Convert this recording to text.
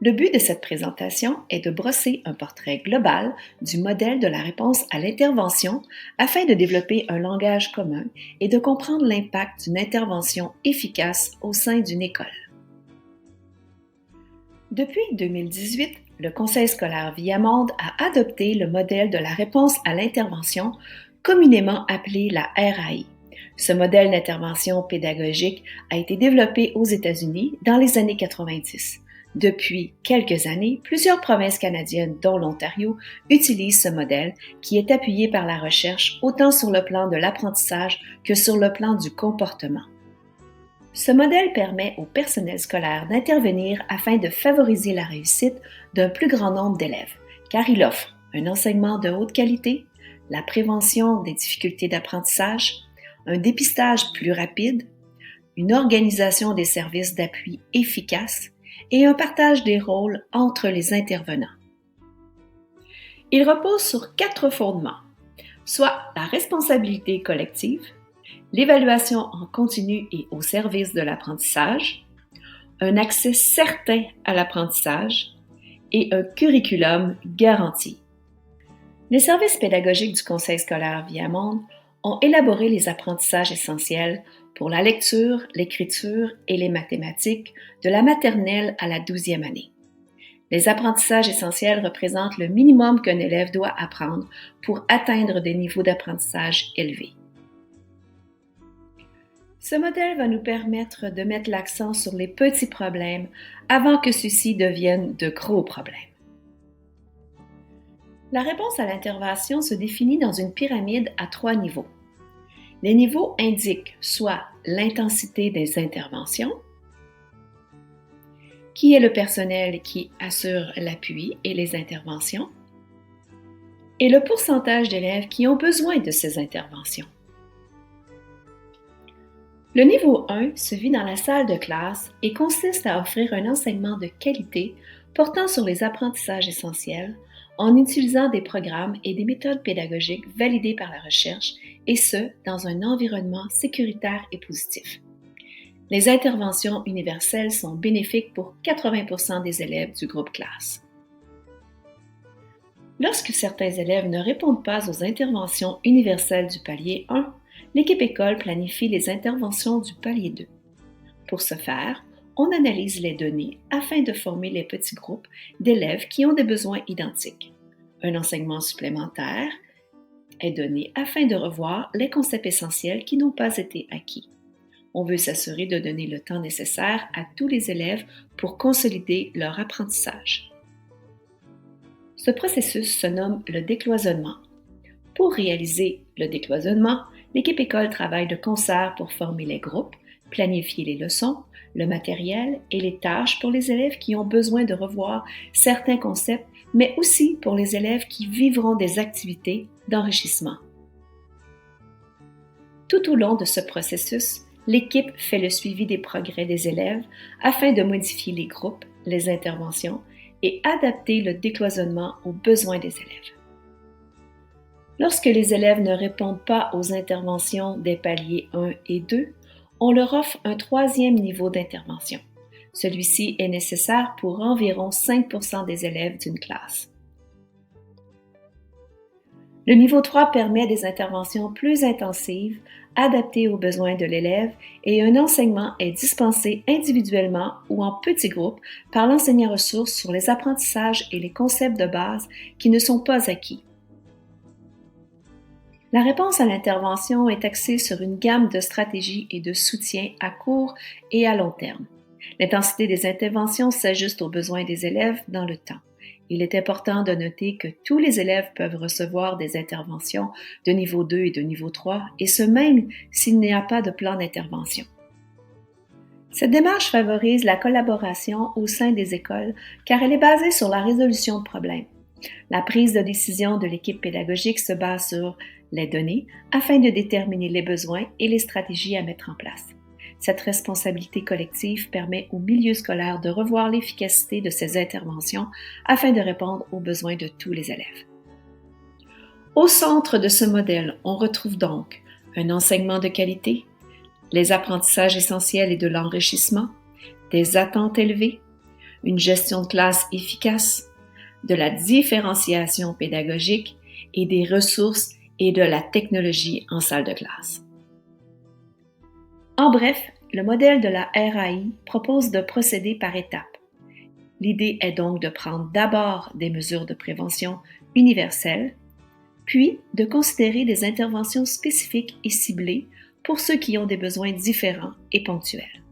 Le but de cette présentation est de brosser un portrait global du modèle de la réponse à l'intervention afin de développer un langage commun et de comprendre l'impact d'une intervention efficace au sein d'une école. Depuis 2018, le Conseil scolaire Viamonde a adopté le modèle de la réponse à l'intervention, communément appelé la RAI. Ce modèle d'intervention pédagogique a été développé aux États-Unis dans les années 90. Depuis quelques années, plusieurs provinces canadiennes, dont l'Ontario, utilisent ce modèle qui est appuyé par la recherche autant sur le plan de l'apprentissage que sur le plan du comportement. Ce modèle permet au personnel scolaire d'intervenir afin de favoriser la réussite d'un plus grand nombre d'élèves, car il offre un enseignement de haute qualité, la prévention des difficultés d'apprentissage, un dépistage plus rapide, une organisation des services d'appui efficace et un partage des rôles entre les intervenants. Il repose sur 4 fondements, soit la responsabilité collective, l'évaluation en continu et au service de l'apprentissage, un accès certain à l'apprentissage et un curriculum garanti. Les services pédagogiques du Conseil scolaire Viamonde ont élaboré les apprentissages essentiels pour la lecture, l'écriture et les mathématiques de la maternelle à la 12e année. Les apprentissages essentiels représentent le minimum qu'un élève doit apprendre pour atteindre des niveaux d'apprentissage élevés. Ce modèle va nous permettre de mettre l'accent sur les petits problèmes avant que ceux-ci deviennent de gros problèmes. La réponse à l'intervention se définit dans une pyramide à 3 niveaux. Les niveaux indiquent soit l'intensité des interventions, qui est le personnel qui assure l'appui et les interventions, et le pourcentage d'élèves qui ont besoin de ces interventions. Le niveau 1 se vit dans la salle de classe et consiste à offrir un enseignement de qualité portant sur les apprentissages essentiels en utilisant des programmes et des méthodes pédagogiques validées par la recherche, et ce, dans un environnement sécuritaire et positif. Les interventions universelles sont bénéfiques pour 80% des élèves du groupe classe. Lorsque certains élèves ne répondent pas aux interventions universelles du palier 1, l'équipe école planifie les interventions du palier 2. Pour ce faire, on analyse les données afin de former les petits groupes d'élèves qui ont des besoins identiques. Un enseignement supplémentaire est donné afin de revoir les concepts essentiels qui n'ont pas été acquis. On veut s'assurer de donner le temps nécessaire à tous les élèves pour consolider leur apprentissage. Ce processus se nomme le décloisonnement. Pour réaliser le décloisonnement, l'équipe école travaille de concert pour former les groupes, planifier les leçons, le matériel et les tâches pour les élèves qui ont besoin de revoir certains concepts, mais aussi pour les élèves qui vivront des activités d'enrichissement. Tout au long de ce processus, l'équipe fait le suivi des progrès des élèves afin de modifier les groupes, les interventions et adapter le décloisonnement aux besoins des élèves. Lorsque les élèves ne répondent pas aux interventions des paliers 1 et 2, on leur offre un 3e niveau d'intervention. Celui-ci est nécessaire pour environ 5% des élèves d'une classe. Le niveau 3 permet des interventions plus intensives, adaptées aux besoins de l'élève, et un enseignement est dispensé individuellement ou en petits groupes par l'enseignant ressource sur les apprentissages et les concepts de base qui ne sont pas acquis. La réponse à l'intervention est axée sur une gamme de stratégies et de soutien à court et à long terme. L'intensité des interventions s'ajuste aux besoins des élèves dans le temps. Il est important de noter que tous les élèves peuvent recevoir des interventions de niveau 2 et de niveau 3, et ce même s'il n'y a pas de plan d'intervention. Cette démarche favorise la collaboration au sein des écoles car elle est basée sur la résolution de problèmes. La prise de décision de l'équipe pédagogique se base sur les données afin de déterminer les besoins et les stratégies à mettre en place. Cette responsabilité collective permet au milieu scolaire de revoir l'efficacité de ces interventions afin de répondre aux besoins de tous les élèves. Au centre de ce modèle, on retrouve donc un enseignement de qualité, les apprentissages essentiels et de l'enrichissement, des attentes élevées, une gestion de classe efficace, de la différenciation pédagogique et des ressources et de la technologie en salle de classe. En bref, le modèle de la RAI propose de procéder par étapes. L'idée est donc de prendre d'abord des mesures de prévention universelles, puis de considérer des interventions spécifiques et ciblées pour ceux qui ont des besoins différents et ponctuels.